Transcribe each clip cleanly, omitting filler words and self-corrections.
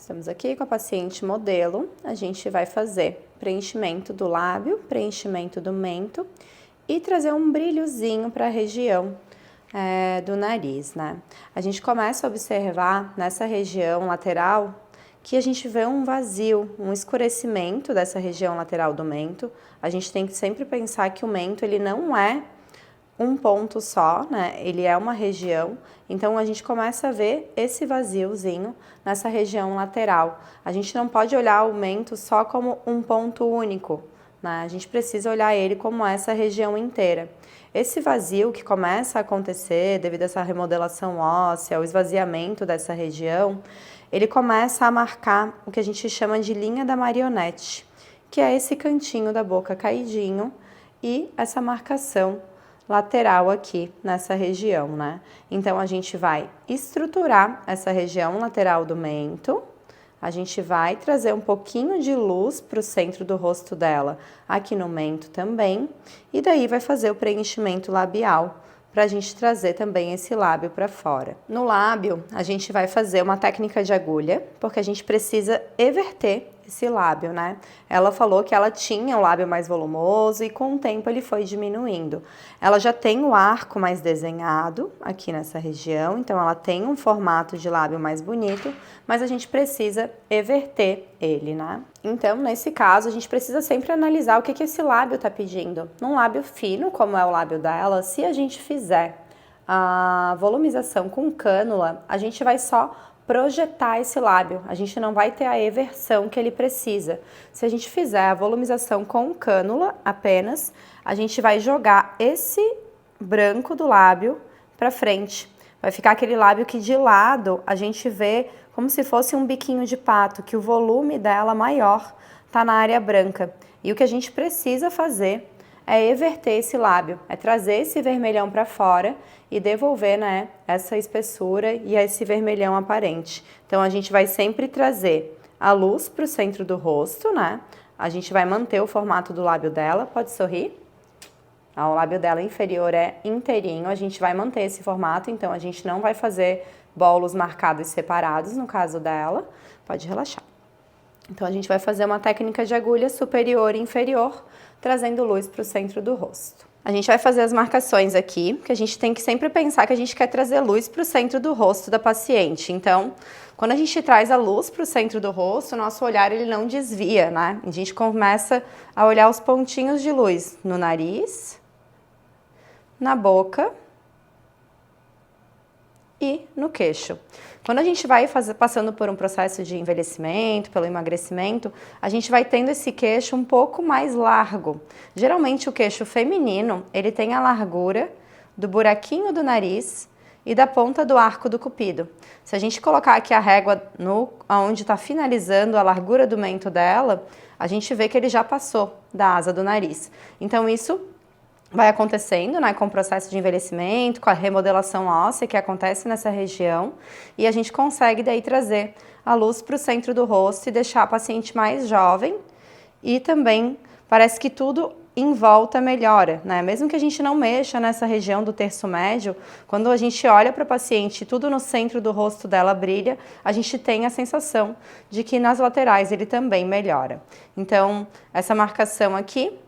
Estamos aqui com a paciente modelo, a gente vai fazer preenchimento do lábio, preenchimento do mento e trazer um brilhozinho para a região do nariz, né? A gente começa a observar nessa região lateral que a gente vê um vazio, um escurecimento dessa região lateral do mento. A gente tem que sempre pensar que o mento ele não é um ponto só, né? Ele é uma região, então a gente começa a ver esse vaziozinho nessa região lateral. A gente não pode olhar o mento só como um ponto único, né? A gente precisa olhar ele como essa região inteira. Esse vazio que começa a acontecer devido a essa remodelação óssea, o esvaziamento dessa região, ele começa a marcar o que a gente chama de linha da marionete, que é esse cantinho da boca caidinho e essa marcação lateral aqui nessa região, né? Então, a gente vai estruturar essa região lateral do mento, a gente vai trazer um pouquinho de luz para o centro do rosto dela, aqui no mento também, e daí vai fazer o preenchimento labial, para a gente trazer também esse lábio para fora. No lábio, a gente vai fazer uma técnica de agulha, porque a gente precisa everter esse lábio, né? Ela falou que ela tinha o lábio mais volumoso e com o tempo ele foi diminuindo. Ela já tem o arco mais desenhado aqui nessa região, então ela tem um formato de lábio mais bonito, mas a gente precisa everter ele, né? Então, nesse caso, a gente precisa sempre analisar o que esse lábio tá pedindo. Num lábio fino, como é o lábio dela, se a gente fizer a volumização com cânula, a gente vai só projetar esse lábio, a gente não vai ter a eversão que ele precisa. Se a gente fizer a volumização com cânula apenas, a gente vai jogar esse branco do lábio para frente. Vai ficar aquele lábio que de lado a gente vê como se fosse um biquinho de pato, que o volume dela maior tá na área branca. E o que a gente precisa fazer é everter esse lábio, é trazer esse vermelhão para fora e devolver, né, essa espessura e esse vermelhão aparente. Então, a gente vai sempre trazer a luz para o centro do rosto, né? A gente vai manter o formato do lábio dela, pode sorrir. O lábio dela inferior é inteirinho, a gente vai manter esse formato, então a gente não vai fazer bolos marcados separados no caso dela, pode relaxar. Então, a gente vai fazer uma técnica de agulha superior e inferior, trazendo luz para o centro do rosto. A gente vai fazer as marcações aqui, que a gente tem que sempre pensar que a gente quer trazer luz para o centro do rosto da paciente. Então, quando a gente traz a luz para o centro do rosto, o nosso olhar ele não desvia, né? A gente começa a olhar os pontinhos de luz no nariz, na boca e no queixo. Quando a gente vai passando por um processo de envelhecimento, pelo emagrecimento, a gente vai tendo esse queixo um pouco mais largo. Geralmente o queixo feminino, ele tem a largura do buraquinho do nariz e da ponta do arco do cupido. Se a gente colocar aqui a régua onde está finalizando a largura do mento dela, a gente vê que ele já passou da asa do nariz. Então isso vai acontecendo, né, com o processo de envelhecimento, com a remodelação óssea que acontece nessa região, e a gente consegue daí trazer a luz para o centro do rosto e deixar a paciente mais jovem, e também parece que tudo em volta melhora, né? Mesmo que a gente não mexa nessa região do terço médio, quando a gente olha para a paciente, tudo no centro do rosto dela brilha, a gente tem a sensação de que nas laterais ele também melhora. Então, essa marcação aqui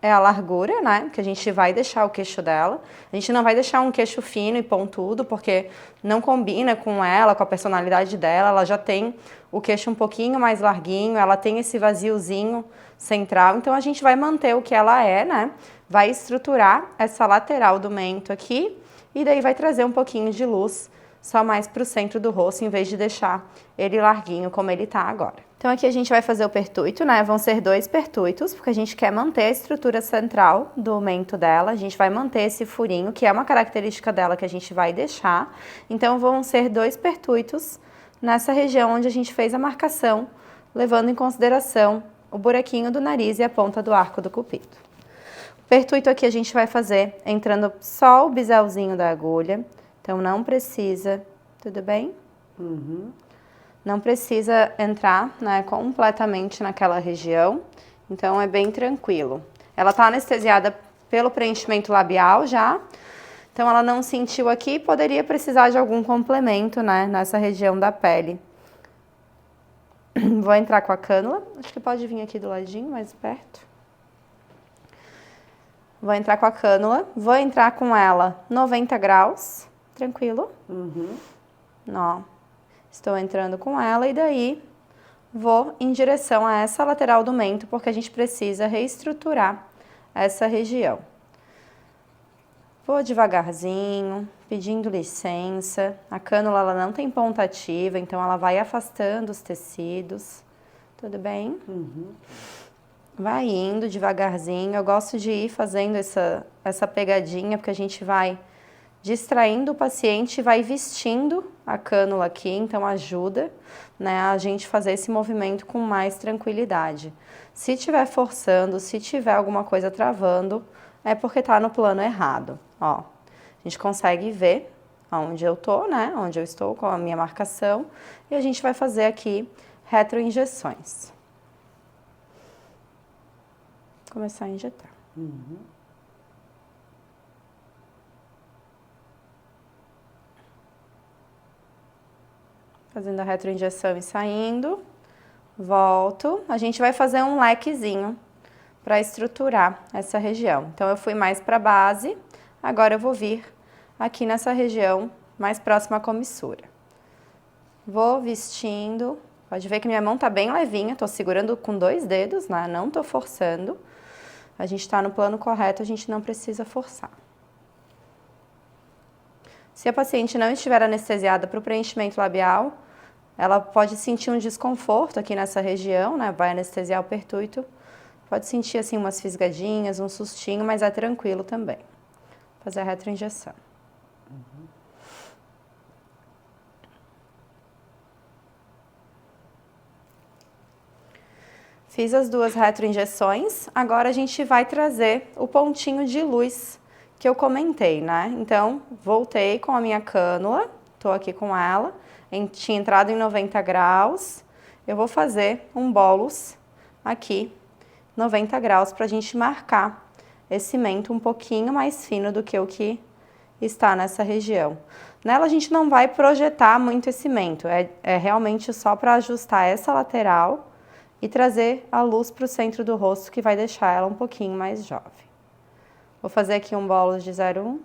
é a largura, né, que a gente vai deixar o queixo dela. A gente não vai deixar um queixo fino e pontudo, porque não combina com ela, com a personalidade dela. Ela já tem o queixo um pouquinho mais larguinho, ela tem esse vaziozinho central. Então, a gente vai manter o que ela é, né, vai estruturar essa lateral do mento aqui, e daí vai trazer um pouquinho de luz só mais para o centro do rosto, em vez de deixar ele larguinho como ele tá agora. Então, aqui a gente vai fazer o pertuito, né? Vão ser 2 pertuitos, porque a gente quer manter a estrutura central do mento dela. A gente vai manter esse furinho, que é uma característica dela que a gente vai deixar. Então, vão ser 2 pertuitos nessa região onde a gente fez a marcação, levando em consideração o buraquinho do nariz e a ponta do arco do cupido. O pertuito aqui a gente vai fazer entrando só o biselzinho da agulha. Então, não precisa, tudo bem? Não precisa entrar, né, completamente naquela região, então é bem tranquilo. Ela tá anestesiada pelo preenchimento labial já, então ela não sentiu aqui, poderia precisar de algum complemento, né, nessa região da pele. Vou entrar com a cânula, acho que pode vir aqui do ladinho, mais perto. Vou entrar com a cânula, vou entrar com ela 90 graus, tranquilo. Ó, estou entrando com ela e daí vou em direção a essa lateral do mento, porque a gente precisa reestruturar essa região. Vou devagarzinho, pedindo licença. A cânula ela não tem ponta ativa, então ela vai afastando os tecidos. Tudo bem? Vai indo devagarzinho. Eu gosto de ir fazendo essa pegadinha, porque a gente vai distraindo o paciente e vai vestindo a cânula aqui, então ajuda, né, a gente fazer esse movimento com mais tranquilidade. Se estiver forçando, se tiver alguma coisa travando, é porque tá no plano errado. Ó, a gente consegue ver onde eu tô, né, onde eu estou com a minha marcação, e a gente vai fazer aqui retroinjeções. Começar a injetar. Fazendo a retroinjeção e saindo. Volto. A gente vai fazer um lequezinho para estruturar essa região. Então, eu fui mais para a base, agora eu vou vir aqui nessa região mais próxima à comissura. Vou vestindo. Pode ver que minha mão tá bem levinha, tô segurando com 2 dedos, né? Não tô forçando. A gente tá no plano correto, a gente não precisa forçar. Se a paciente não estiver anestesiada para o preenchimento labial, ela pode sentir um desconforto aqui nessa região, né? Vai anestesiar o pertuito. Pode sentir assim umas fisgadinhas, um sustinho, mas é tranquilo também. Fazer a retroinjeção. Fiz as 2 retroinjeções, agora a gente vai trazer o pontinho de luz que eu comentei, né? Então, voltei com a minha cânula, tô aqui com ela, tinha entrado em 90 graus, eu vou fazer um bolus aqui, 90 graus, pra gente marcar esse mento um pouquinho mais fino do que o que está nessa região. Nela a gente não vai projetar muito esse mento, é realmente só para ajustar essa lateral e trazer a luz para o centro do rosto, que vai deixar ela um pouquinho mais jovem. Vou fazer aqui um bolus de 0,1.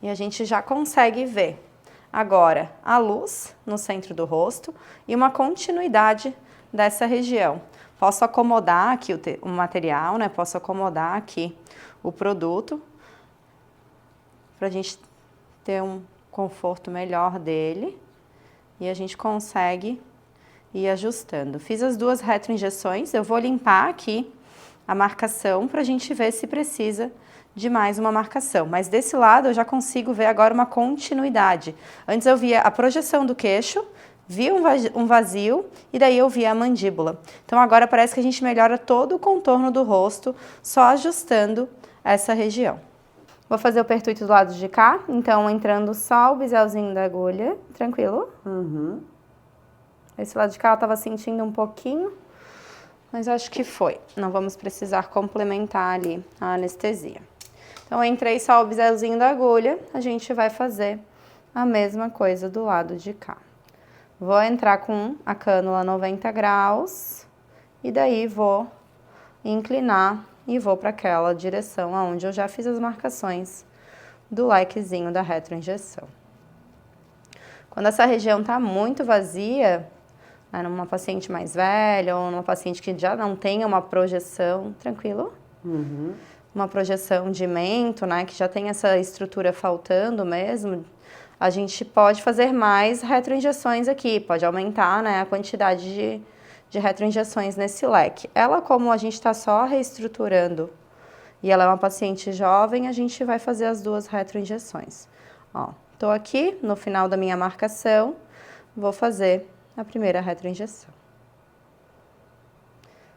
E a gente já consegue ver agora a luz no centro do rosto e uma continuidade dessa região. Posso acomodar aqui o material, né? Posso acomodar aqui o produto para a gente ter um conforto melhor dele e a gente consegue ir ajustando. Fiz as 2 retroinjeções, eu vou limpar aqui a marcação para a gente ver se precisa de mais uma marcação. Mas desse lado eu já consigo ver agora uma continuidade. Antes eu via a projeção do queixo, via um vazio e daí eu via a mandíbula. Então agora parece que a gente melhora todo o contorno do rosto só ajustando essa região. Vou fazer o pertuito do lado de cá, então entrando só o biselzinho da agulha, tranquilo? Esse lado de cá eu tava sentindo um pouquinho, mas acho que foi. Não vamos precisar complementar ali a anestesia. Então, entrei só o biselzinho da agulha, a gente vai fazer a mesma coisa do lado de cá. Vou entrar com a cânula 90 graus e daí vou inclinar e vou para aquela direção onde eu já fiz as marcações do lequezinho da retroinjeção. Quando essa região tá muito vazia, numa paciente mais velha ou numa paciente que já não tenha uma projeção, tranquilo? Uma projeção de mento, né, que já tem essa estrutura faltando mesmo, a gente pode fazer mais retroinjeções aqui, pode aumentar, né, a quantidade de retroinjeções nesse leque. Ela, como a gente está só reestruturando e ela é uma paciente jovem, a gente vai fazer as 2 retroinjeções. Ó, tô aqui no final da minha marcação, vou fazer a primeira retroinjeção.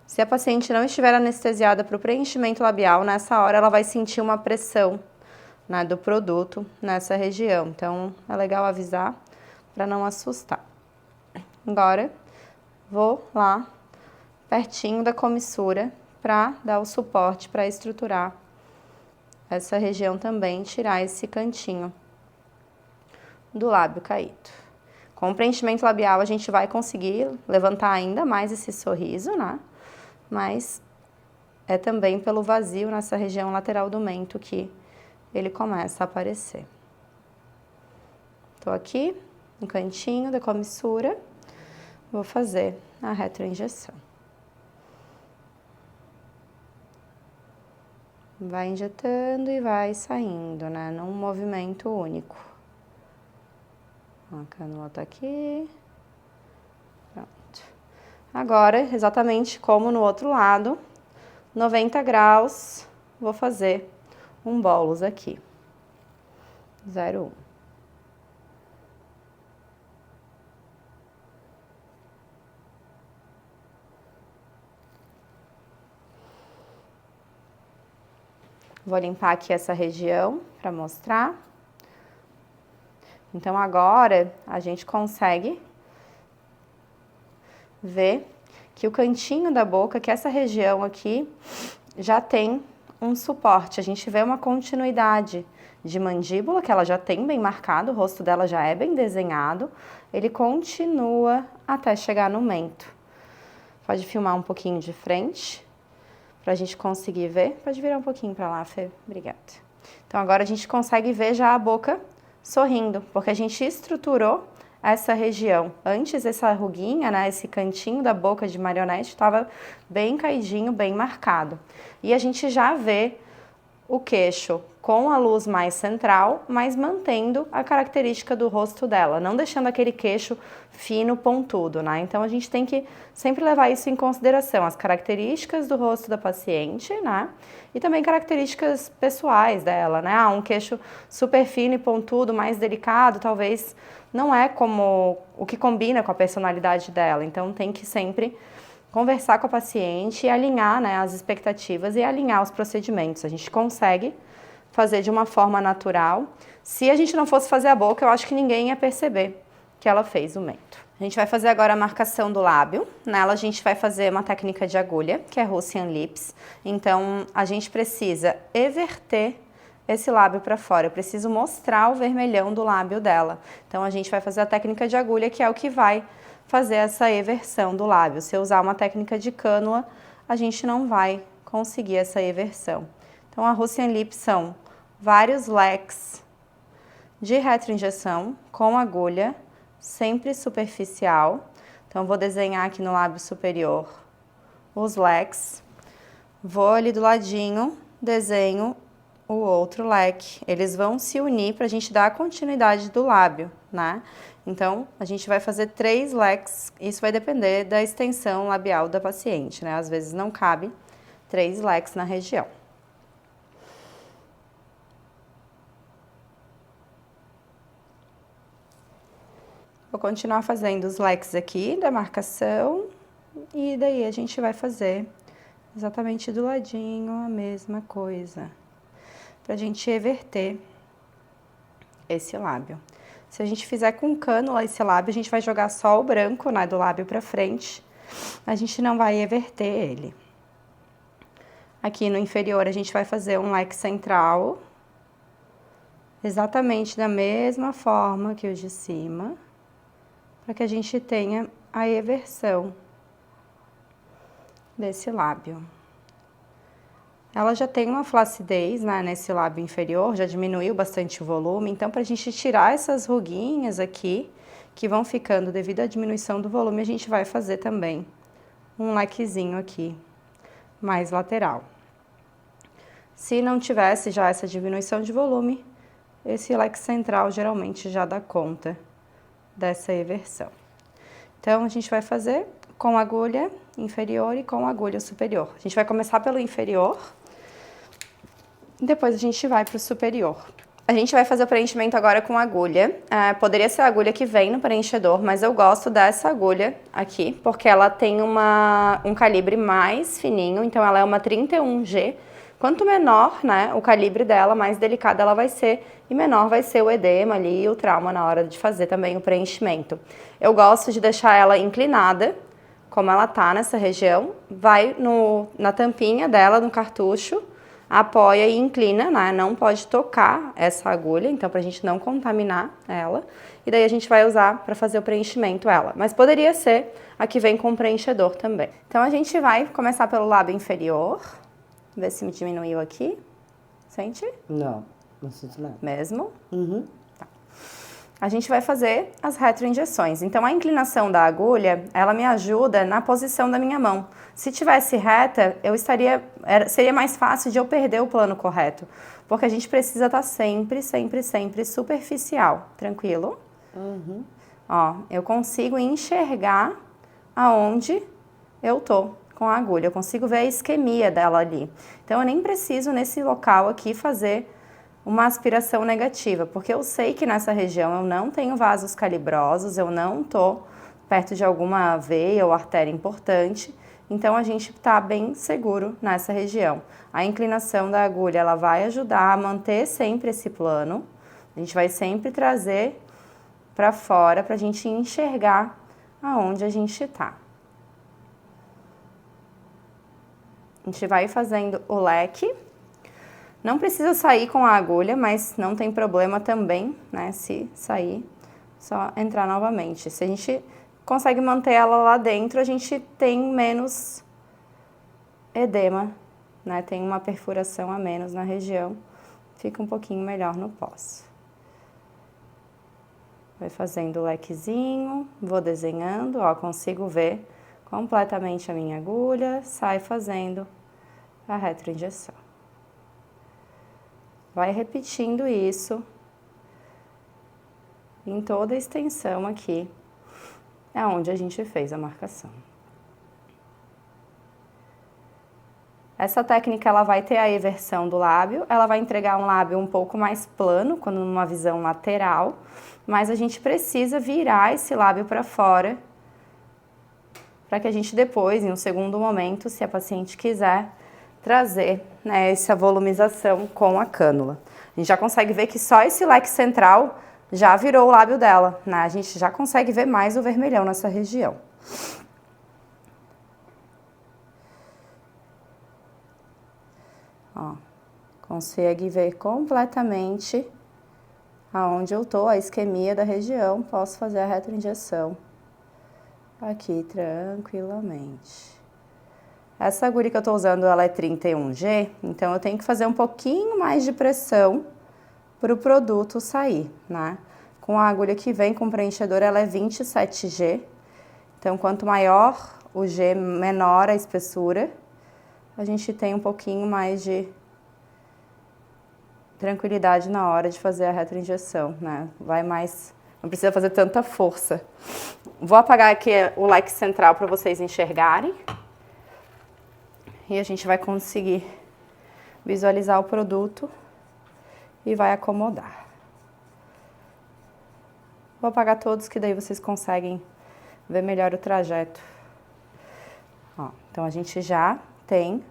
Se a paciente não estiver anestesiada para o preenchimento labial, nessa hora ela vai sentir uma pressão, né, do produto nessa região. Então, é legal avisar para não assustar. Agora, vou lá, pertinho da comissura, para dar o suporte para estruturar essa região também, tirar esse cantinho do lábio caído. Com o preenchimento labial a gente vai conseguir levantar ainda mais esse sorriso, né? Mas é também pelo vazio nessa região lateral do mento que ele começa a aparecer. Tô aqui no cantinho da comissura, vou fazer a retroinjeção. Vai injetando e vai saindo, né? Num movimento único. A cânula tá aqui. Pronto. Agora, exatamente como no outro lado, 90 graus, vou fazer um bolos aqui. 0,1. Vou limpar aqui essa região para mostrar. Então, agora a gente consegue ver que o cantinho da boca, que essa região aqui, já tem um suporte. A gente vê uma continuidade de mandíbula, que ela já tem bem marcado, o rosto dela já é bem desenhado. Ele continua até chegar no mento. Pode filmar um pouquinho de frente, pra gente conseguir ver. Pode virar um pouquinho pra lá, Fê. Obrigada. Então, agora a gente consegue ver já a boca sorrindo, porque a gente estruturou essa região. Antes, essa ruguinha, né, esse cantinho da boca de marionete estava bem caidinho, bem marcado. E a gente já vê o queixo com a luz mais central, mas mantendo a característica do rosto dela, não deixando aquele queixo fino, pontudo, né? Então, a gente tem que sempre levar isso em consideração, as características do rosto da paciente, né? E também características pessoais dela, né? Um queixo super fino e pontudo, mais delicado, talvez não é como o que combina com a personalidade dela. Então, tem que sempre conversar com a paciente e alinhar, né, as expectativas e alinhar os procedimentos. A gente consegue fazer de uma forma natural. Se a gente não fosse fazer a boca, eu acho que ninguém ia perceber que ela fez o mento. A gente vai fazer agora a marcação do lábio. Nela a gente vai fazer uma técnica de agulha, que é Russian Lips. Então, a gente precisa everter esse lábio para fora. Eu preciso mostrar o vermelhão do lábio dela. Então, a gente vai fazer a técnica de agulha, que é o que vai fazer essa eversão do lábio. Se eu usar uma técnica de cânula, a gente não vai conseguir essa eversão. Então, a Russian Lips são vários leques de retroinjeção com agulha, sempre superficial. Então, vou desenhar aqui no lábio superior os leques. Vou ali do ladinho, desenho o outro leque. Eles vão se unir para a gente dar a continuidade do lábio, né? Então, a gente vai fazer 3 leques, isso vai depender da extensão labial da paciente, né? Às vezes não cabe 3 leques na região. Vou continuar fazendo os leques aqui da marcação e daí a gente vai fazer exatamente do ladinho a mesma coisa, pra gente everter esse lábio. Se a gente fizer com cânula esse lábio, a gente vai jogar só o branco, né, do lábio pra frente. A gente não vai everter ele. Aqui no inferior a gente vai fazer um leque central, exatamente da mesma forma que o de cima, para que a gente tenha a eversão desse lábio. Ela já tem uma flacidez, né, nesse lábio inferior, já diminuiu bastante o volume, então pra gente tirar essas ruguinhas aqui, que vão ficando devido à diminuição do volume, a gente vai fazer também um lequezinho aqui, mais lateral. Se não tivesse já essa diminuição de volume, esse leque central geralmente já dá conta dessa eversão. Então, a gente vai fazer com agulha inferior e com agulha superior. A gente vai começar pelo inferior, depois a gente vai para o superior. A gente vai fazer o preenchimento agora com agulha. Poderia ser a agulha que vem no preenchedor, mas eu gosto dessa agulha aqui, porque ela tem um calibre mais fininho, então ela é uma 31G. Quanto menor, né, o calibre dela, mais delicada ela vai ser, e menor vai ser o edema ali e o trauma na hora de fazer também o preenchimento. Eu gosto de deixar ela inclinada, como ela tá nessa região, vai na tampinha dela, no cartucho, apoia e inclina, né? Não pode tocar essa agulha, então pra gente não contaminar ela. E daí a gente vai usar para fazer o preenchimento ela. Mas poderia ser a que vem com preenchedor também. Então a gente vai começar pelo lábio inferior. Ver se me diminuiu aqui. Sente? Não, não sinto nada. Mesmo? Uhum. Tá. A gente vai fazer as retroinjeções. Então a inclinação da agulha, ela me ajuda na posição da minha mão. Se tivesse reta, seria mais fácil de eu perder o plano correto. Porque a gente precisa estar sempre, sempre, sempre superficial. Tranquilo? Uhum. Ó, eu consigo enxergar aonde eu tô com a agulha. Eu consigo ver a isquemia dela ali. Então eu nem preciso nesse local aqui fazer uma aspiração negativa, porque eu sei que nessa região eu não tenho vasos calibrosos, eu não tô perto de alguma veia ou artéria importante. Então a gente tá bem seguro nessa região. A inclinação da agulha, ela vai ajudar a manter sempre esse plano. A gente vai sempre trazer para fora para a gente enxergar aonde a gente tá. A gente vai fazendo o leque. Não precisa sair com a agulha, mas não tem problema também, né? Se sair, só entrar novamente. Se a gente consegue manter ela lá dentro, a gente tem menos edema, né? Tem uma perfuração a menos na região, fica um pouquinho melhor no pós. Vai fazendo o lequezinho, vou desenhando, ó, consigo ver completamente a minha agulha, sai fazendo a retroinjeção. Vai repetindo isso em toda a extensão aqui, é onde a gente fez a marcação. Essa técnica ela vai ter a eversão do lábio, ela vai entregar um lábio um pouco mais plano, quando numa visão lateral, mas a gente precisa virar esse lábio para fora, para que a gente depois, em um segundo momento, se a paciente quiser, trazer, né, essa volumização com a cânula. A gente já consegue ver que só esse leque central já virou o lábio dela, né? A gente já consegue ver mais o vermelhão nessa região. Ó, consegue ver completamente aonde eu tô, a isquemia da região, posso fazer a retroinjeção aqui tranquilamente. Essa agulha que eu tô usando, ela é 31G, então eu tenho que fazer um pouquinho mais de pressão para o produto sair, né? Com a agulha que vem com preenchedor, ela é 27G, então quanto maior o G, menor a espessura, a gente tem um pouquinho mais de tranquilidade na hora de fazer a retroinjeção, né? Vai mais, não precisa fazer tanta força. Vou apagar aqui o leque central para vocês enxergarem. E a gente vai conseguir visualizar o produto e vai acomodar. Vou apagar todos, que daí vocês conseguem ver melhor o trajeto. Ó, então a gente já tem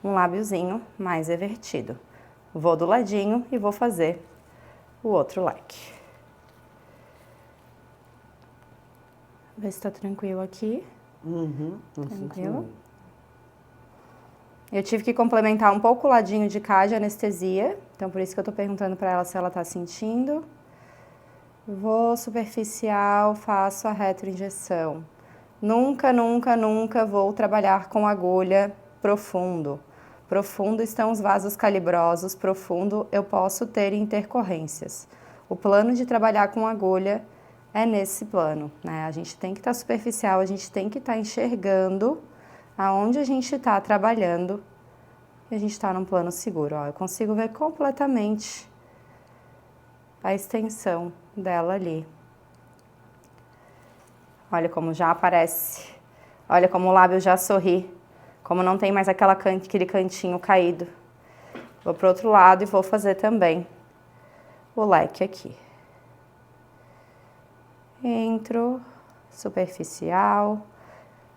um lábiozinho mais evertido. Vou do ladinho e vou fazer o outro leque. Vê se tá tranquilo aqui. Uhum, tranquilo. Eu tive que complementar um pouco o ladinho de cá de anestesia, então por isso que eu tô perguntando pra ela se ela tá sentindo. Vou superficial, faço a retroinjeção. Nunca, nunca, nunca vou trabalhar com agulha profundo. Profundo estão os vasos calibrosos, profundo eu posso ter intercorrências. O plano de trabalhar com agulha é nesse plano, né? A gente tem que estar superficial, a gente tem que estar enxergando aonde a gente está trabalhando e a gente está num plano seguro. Ó, eu consigo ver completamente a extensão dela ali. Olha como já aparece. Olha como o lábio já sorri. Como não tem mais aquele cantinho caído. Vou pro outro lado e vou fazer também o leque aqui. Entro, superficial,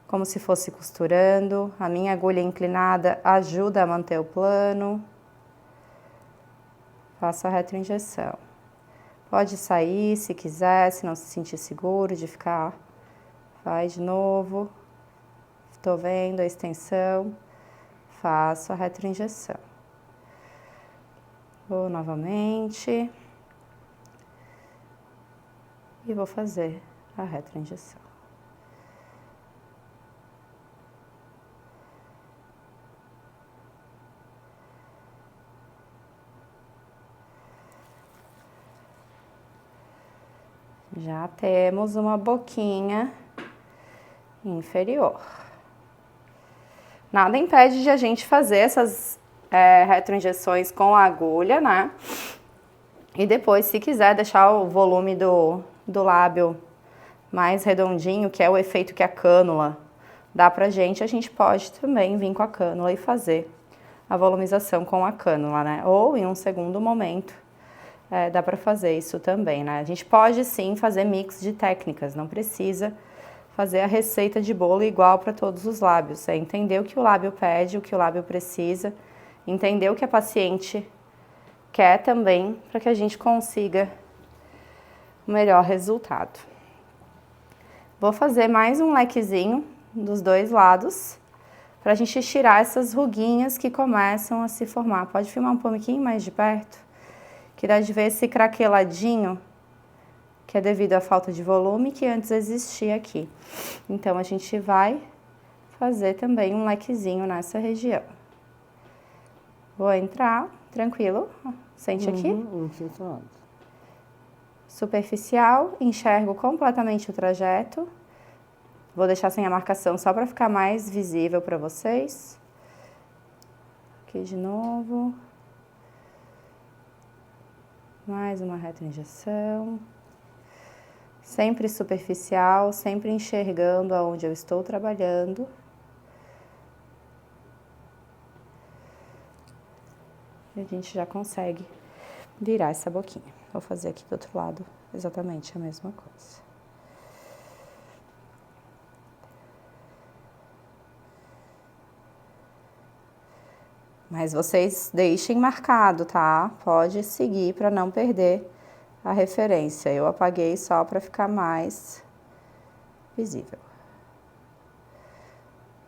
como se fosse costurando. A minha agulha inclinada ajuda a manter o plano. Faço a retroinjeção. Pode sair se quiser, se não se sentir seguro de ficar. Faz de novo. Estou vendo a extensão. Faço a retroinjeção. Vou novamente. E vou fazer a retroinjeção. Já temos uma boquinha inferior. Nada impede de a gente fazer essas retroinjeções com a agulha, né? E depois, se quiser deixar o volume do lábio mais redondinho, que é o efeito que a cânula dá pra gente, a gente pode também vir com a cânula e fazer a volumização com a cânula, né? Ou em um segundo momento, dá pra fazer isso também, né? A gente pode sim fazer mix de técnicas, não precisa fazer a receita de bolo igual para todos os lábios. É entender o que o lábio pede, o que o lábio precisa, entender o que a paciente quer também, para que a gente consiga o melhor resultado. Vou fazer mais um lequezinho dos dois lados, para a gente tirar essas ruguinhas que começam a se formar. Pode filmar um pouquinho mais de perto, que dá de ver esse craqueladinho, que é devido à falta de volume que antes existia aqui. Então, a gente vai fazer também um lequezinho nessa região. Vou entrar, tranquilo, sente aqui. Superficial, enxergo completamente o trajeto. Vou deixar sem a marcação só para ficar mais visível para vocês. Aqui de novo. Mais uma retroinjeção. Sempre superficial, sempre enxergando aonde eu estou trabalhando. E a gente já consegue virar essa boquinha. Vou fazer aqui do outro lado exatamente a mesma coisa. Mas vocês deixem marcado, tá? Pode seguir para não perder a referência. Eu apaguei só para ficar mais visível.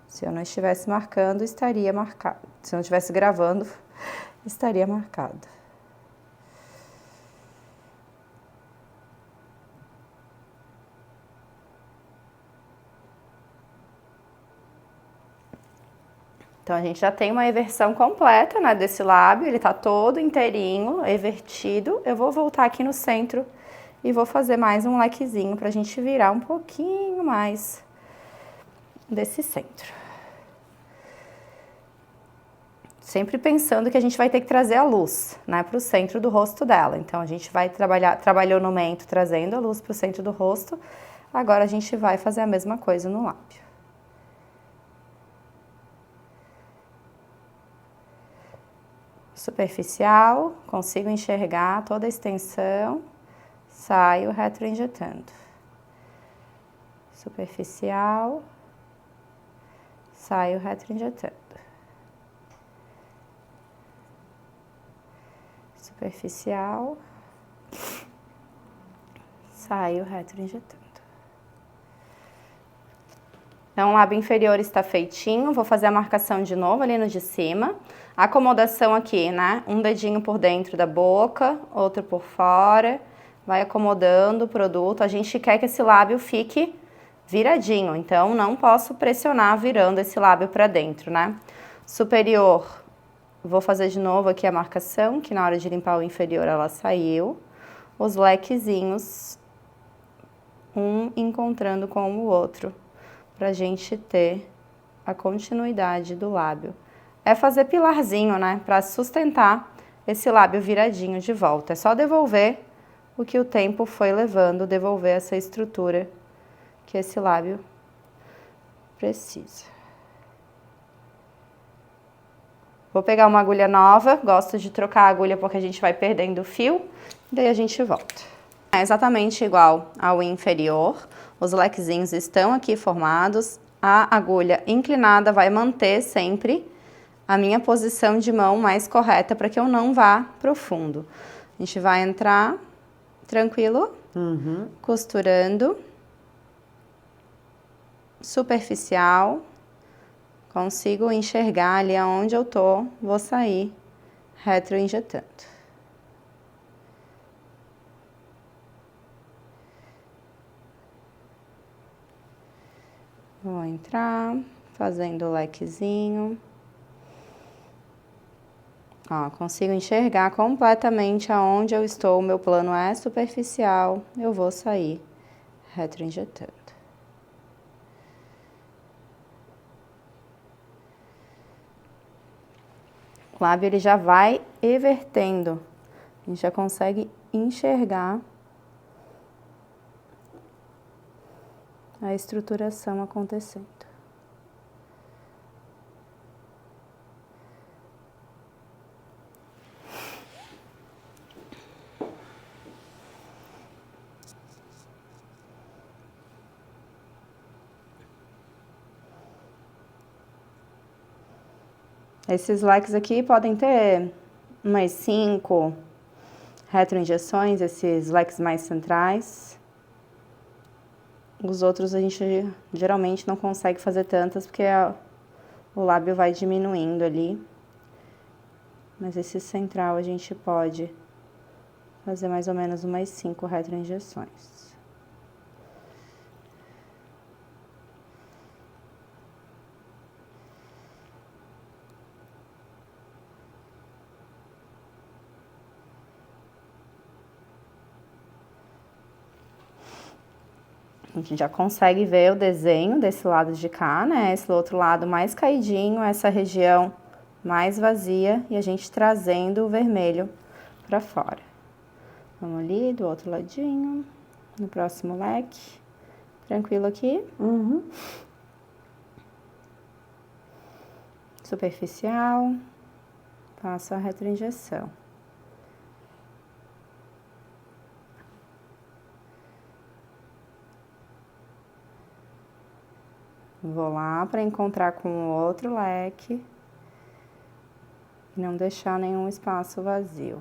Se eu não estivesse marcando, estaria marcado. Se eu não estivesse gravando, estaria marcado. Então, a gente já tem uma eversão completa, né, desse lábio, ele tá todo inteirinho, evertido. Eu vou voltar aqui no centro e vou fazer mais um lequezinho pra gente virar um pouquinho mais desse centro. Sempre pensando que a gente vai ter que trazer a luz, né, pro centro do rosto dela. Então, a gente vai trabalhou no mento trazendo a luz pro centro do rosto, agora a gente vai fazer a mesma coisa no lábio. Superficial, consigo enxergar toda a extensão, saio retroinjetando. Superficial, saio retroinjetando. Superficial, saio retroinjetando. Então, o lábio inferior está feitinho, vou fazer a marcação de novo ali no de cima. Acomodação aqui, né? Um dedinho por dentro da boca, outro por fora. Vai acomodando o produto. A gente quer que esse lábio fique viradinho, então não posso pressionar virando esse lábio para dentro, né? Superior, vou fazer de novo aqui a marcação, que na hora de limpar o inferior ela saiu. Os lequezinhos, um encontrando com o outro, pra gente ter a continuidade do lábio. É fazer pilarzinho, né, pra sustentar esse lábio viradinho de volta. É só devolver o que o tempo foi levando, devolver essa estrutura que esse lábio precisa. Vou pegar uma agulha nova, gosto de trocar a agulha porque a gente vai perdendo o fio, daí a gente volta. É exatamente igual ao inferior, os lequezinhos estão aqui formados, a agulha inclinada vai manter sempre a minha posição de mão mais correta para que eu não vá pro fundo. A gente vai entrar tranquilo, costurando, superficial, consigo enxergar ali aonde eu tô, vou sair retroinjetando. Vou entrar, fazendo o lequezinho. Ó, consigo enxergar completamente aonde eu estou, o meu plano é superficial, eu vou sair retroinjetando. O lábio ele já vai evertendo, a gente já consegue enxergar a estruturação acontecendo. Esses leques aqui podem ter umas 5 retroinjeções, esses leques mais centrais. Os outros a gente geralmente não consegue fazer tantas porque o lábio vai diminuindo ali. Mas esse central a gente pode fazer mais ou menos umas 5 retroinjeções. A gente já consegue ver o desenho desse lado de cá, né? Esse outro lado mais caidinho, essa região mais vazia e a gente trazendo o vermelho pra fora. Vamos ali, do outro ladinho, no próximo leque. Tranquilo aqui? Uhum. Superficial. Passo a retroinjeção. Vou lá para encontrar com o outro leque e não deixar nenhum espaço vazio.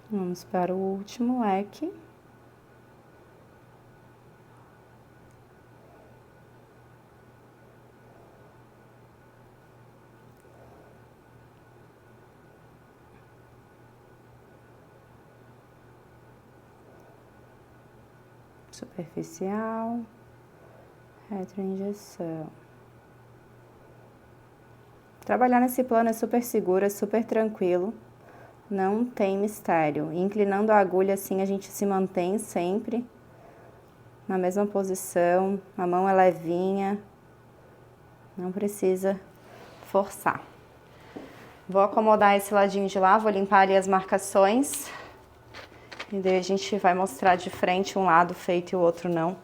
Vamos para o último leque. Superficial, retroinjeção. Trabalhar nesse plano é super seguro, é super tranquilo, não tem mistério. Inclinando a agulha assim, a gente se mantém sempre na mesma posição, a mão é levinha, não precisa forçar. Vou acomodar esse ladinho de lá, vou limpar ali as marcações. E daí a gente vai mostrar de frente um lado feito e o outro não,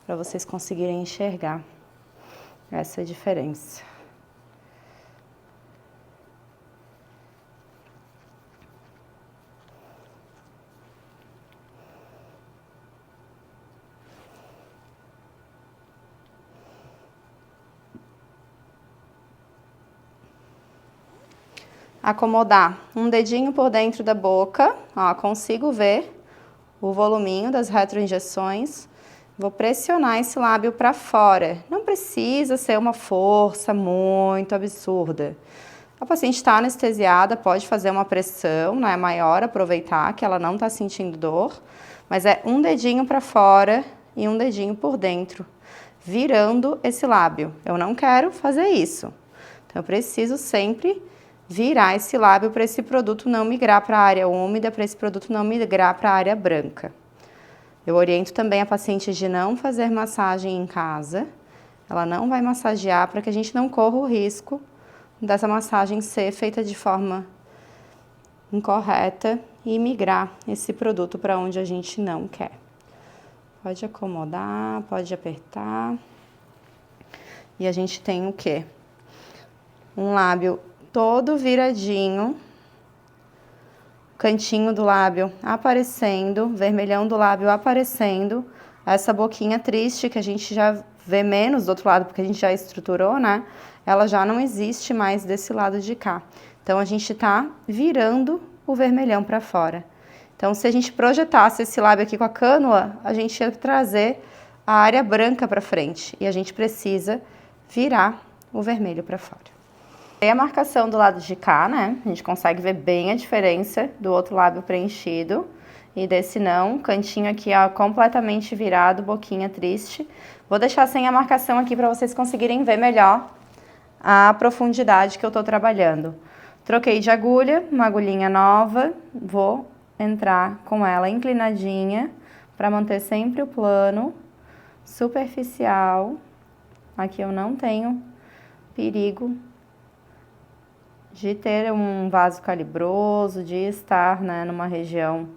para vocês conseguirem enxergar essa diferença. Acomodar um dedinho por dentro da boca, ó, consigo ver o voluminho das retroinjeções. Vou pressionar esse lábio para fora. Não precisa ser uma força muito absurda. A paciente está anestesiada, pode fazer uma pressão, né, maior, aproveitar que ela não está sentindo dor, mas é um dedinho para fora e um dedinho por dentro, virando esse lábio. Eu não quero fazer isso. Então, eu preciso sempre virar esse lábio para esse produto não migrar para a área úmida, para esse produto não migrar para a área branca. Eu oriento também a paciente de não fazer massagem em casa. Ela não vai massagear para que a gente não corra o risco dessa massagem ser feita de forma incorreta e migrar esse produto para onde a gente não quer. Pode acomodar, pode apertar. E a gente tem o quê? Um lábio todo viradinho, cantinho do lábio aparecendo, vermelhão do lábio aparecendo, essa boquinha triste que a gente já vê menos do outro lado, porque a gente já estruturou, né? Ela já não existe mais desse lado de cá. Então, a gente tá virando o vermelhão para fora. Então, se a gente projetasse esse lábio aqui com a cânula, a gente ia trazer a área branca para frente. E a gente precisa virar o vermelho para fora. Tem a marcação do lado de cá, né? A gente consegue ver bem a diferença do outro lábio preenchido e desse não. Cantinho aqui, ó, completamente virado, boquinha triste. Vou deixar sem a marcação aqui para vocês conseguirem ver melhor a profundidade que eu tô trabalhando. Troquei de agulha, uma agulhinha nova, vou entrar com ela inclinadinha para manter sempre o plano superficial. Aqui eu não tenho perigo de ter um vaso calibroso, de estar, né, numa região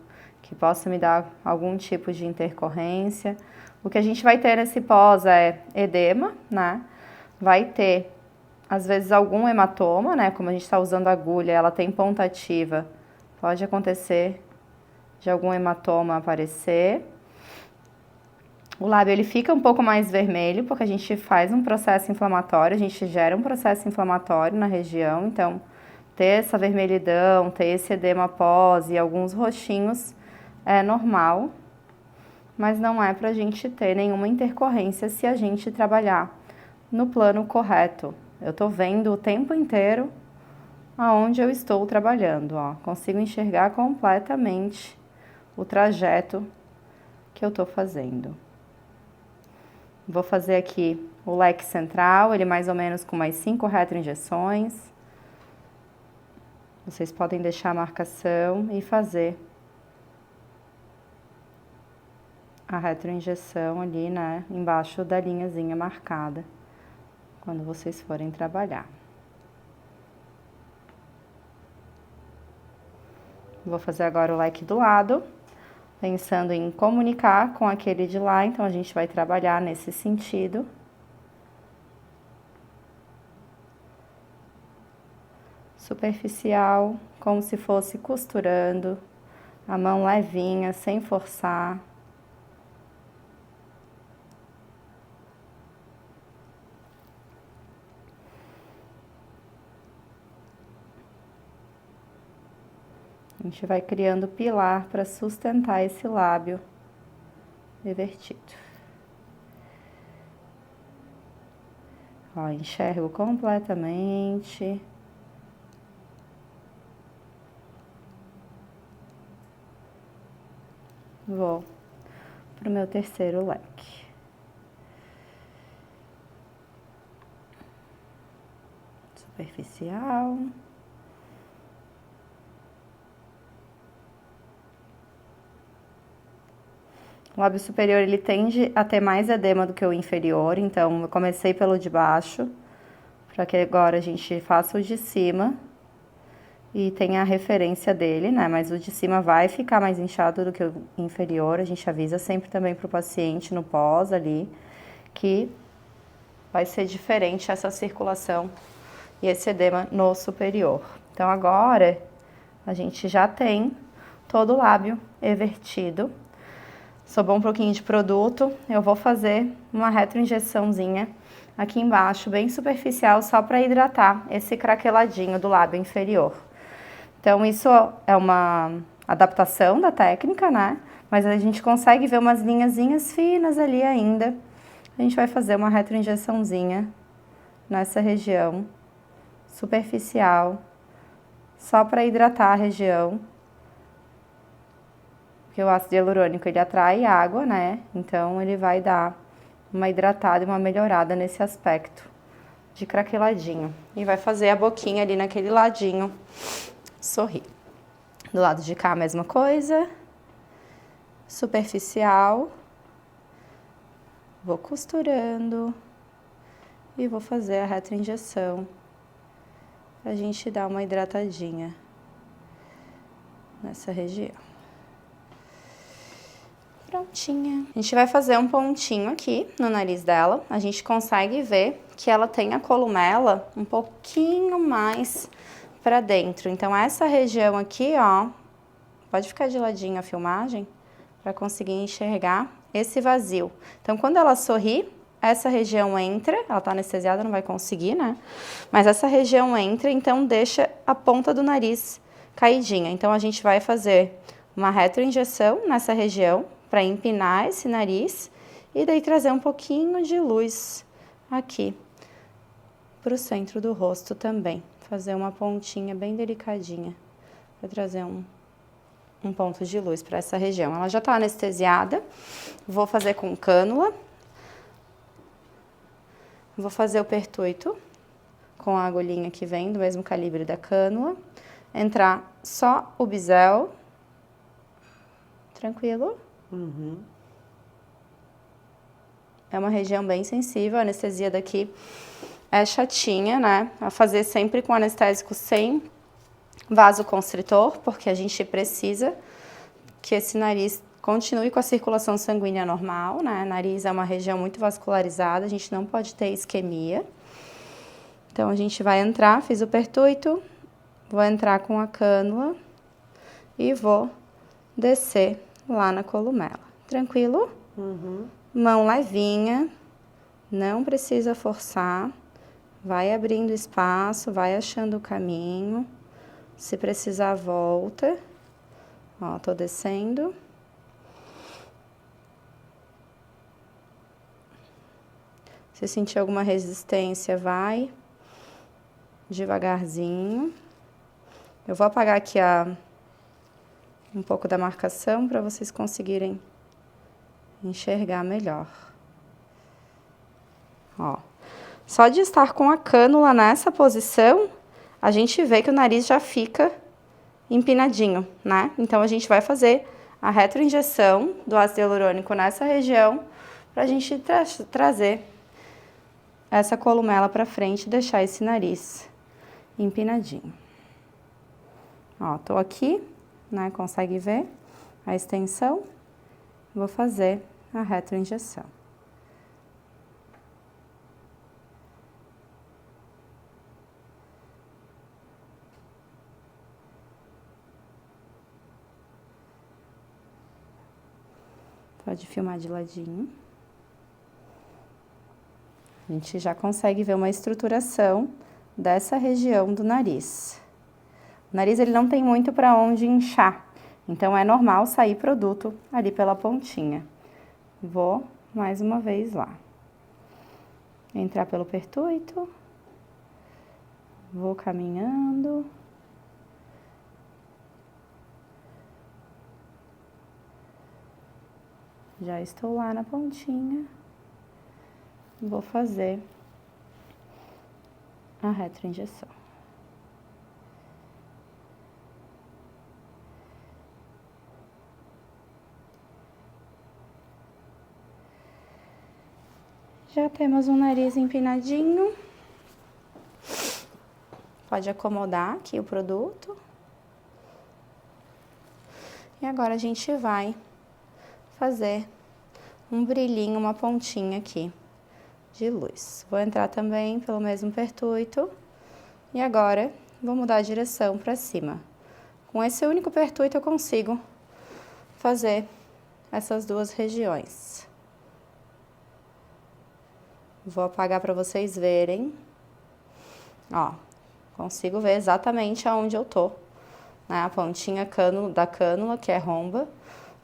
que possa me dar algum tipo de intercorrência. O que a gente vai ter nesse pós é edema, né? Vai ter, às vezes, algum hematoma, né? Como a gente está usando a agulha, ela tem ponta ativa, pode acontecer de algum hematoma aparecer. O lábio, ele fica um pouco mais vermelho, porque a gente faz um processo inflamatório, a gente gera um processo inflamatório na região, então ter essa vermelhidão, ter esse edema pós e alguns roxinhos é normal, mas não é pra gente ter nenhuma intercorrência se a gente trabalhar no plano correto. Eu tô vendo o tempo inteiro aonde eu estou trabalhando, ó. Consigo enxergar completamente o trajeto que eu tô fazendo. Vou fazer aqui o leque central, ele mais ou menos com mais 5 retroinjeções. Vocês podem deixar a marcação e fazer a retroinjeção ali, né, embaixo da linhazinha marcada, quando vocês forem trabalhar. Vou fazer agora o leque do lado, pensando em comunicar com aquele de lá, então a gente vai trabalhar nesse sentido. Superficial, como se fosse costurando, a mão levinha, sem forçar. A gente vai criando pilar para sustentar esse lábio revertido. Ó, enxergo completamente. Vou pro meu terceiro leque. Superficial. O lábio superior, ele tende a ter mais edema do que o inferior, então eu comecei pelo de baixo, para que agora a gente faça o de cima e tenha a referência dele, né? Mas o de cima vai ficar mais inchado do que o inferior, a gente avisa sempre também pro paciente no pós ali, que vai ser diferente essa circulação e esse edema no superior. Então agora a gente já tem todo o lábio evertido. Sobrou um pouquinho de produto, eu vou fazer uma retroinjeçãozinha aqui embaixo, bem superficial, só para hidratar esse craqueladinho do lábio inferior. Então isso é uma adaptação da técnica, né? Mas a gente consegue ver umas linhazinhas finas ali ainda. A gente vai fazer uma retroinjeçãozinha nessa região superficial, só para hidratar a região. Porque o ácido hialurônico, ele atrai água, né? Então, ele vai dar uma hidratada e uma melhorada nesse aspecto de craqueladinho. E vai fazer a boquinha ali naquele ladinho sorrir. Do lado de cá, a mesma coisa. Superficial. Vou costurando. E vou fazer a retroinjeção. Pra gente dar uma hidratadinha nessa região. Prontinha. A gente vai fazer um pontinho aqui no nariz dela. A gente consegue ver que ela tem a columela um pouquinho mais pra dentro. Então, essa região aqui, ó, pode ficar de ladinho a filmagem, pra conseguir enxergar esse vazio. Então, quando ela sorri, essa região entra, ela tá anestesiada, não vai conseguir, né? Mas essa região entra, então deixa a ponta do nariz caidinha. Então, a gente vai fazer uma retroinjeção nessa região para empinar esse nariz e daí trazer um pouquinho de luz aqui para o centro do rosto também. Fazer uma pontinha bem delicadinha para trazer um ponto de luz para essa região. Ela já está anestesiada, vou fazer com cânula. Vou fazer o pertuito com a agulhinha que vem do mesmo calibre da cânula. Entrar só o bisel. Tranquilo? Uhum. É uma região bem sensível, a anestesia daqui é chatinha, né? A fazer sempre com anestésico sem vasoconstritor, porque a gente precisa que esse nariz continue com a circulação sanguínea normal, né? Nariz é uma região muito vascularizada, a gente não pode ter isquemia. Então, a gente vai entrar, fiz o pertuito, vou entrar com a cânula e vou descer lá na columela. Tranquilo? Uhum. Mão levinha, não precisa forçar. Vai abrindo espaço, vai achando o caminho. Se precisar, volta. Ó, tô descendo. Se sentir alguma resistência, vai devagarzinho. Eu vou apagar aqui um pouco da marcação para vocês conseguirem enxergar melhor. Ó, só de estar com a cânula nessa posição, a gente vê que o nariz já fica empinadinho, né? Então, a gente vai fazer a retroinjeção do ácido hialurônico nessa região para a gente trazer essa columela para frente e deixar esse nariz empinadinho. Ó, tô aqui, né? Consegue ver a extensão? Vou fazer a retroinjeção. Pode filmar de ladinho. A gente já consegue ver uma estruturação dessa região do nariz. O nariz ele não tem muito para onde inchar, então é normal sair produto ali pela pontinha. Vou mais uma vez lá. Entrar pelo pertuito. Vou caminhando. Já estou lá na pontinha. Vou fazer a retroinjeção. Já temos um nariz empinadinho. Pode acomodar aqui o produto. E agora a gente vai fazer um brilhinho, uma pontinha aqui de luz. Vou entrar também pelo mesmo pertuito. E agora, vou mudar a direção para cima. Com esse único pertuito eu consigo fazer essas duas regiões. Vou apagar para vocês verem. Ó, consigo ver exatamente aonde eu tô, né? A pontinha da cânula, que é romba,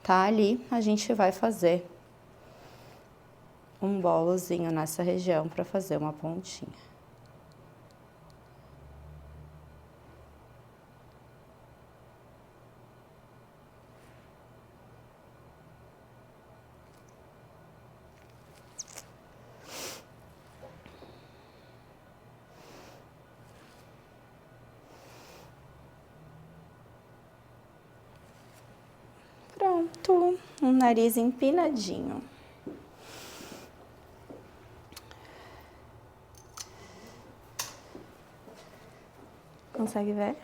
tá ali. A gente vai fazer um bolozinho nessa região para fazer uma pontinha. Pronto, um nariz empinadinho. Consegue ver?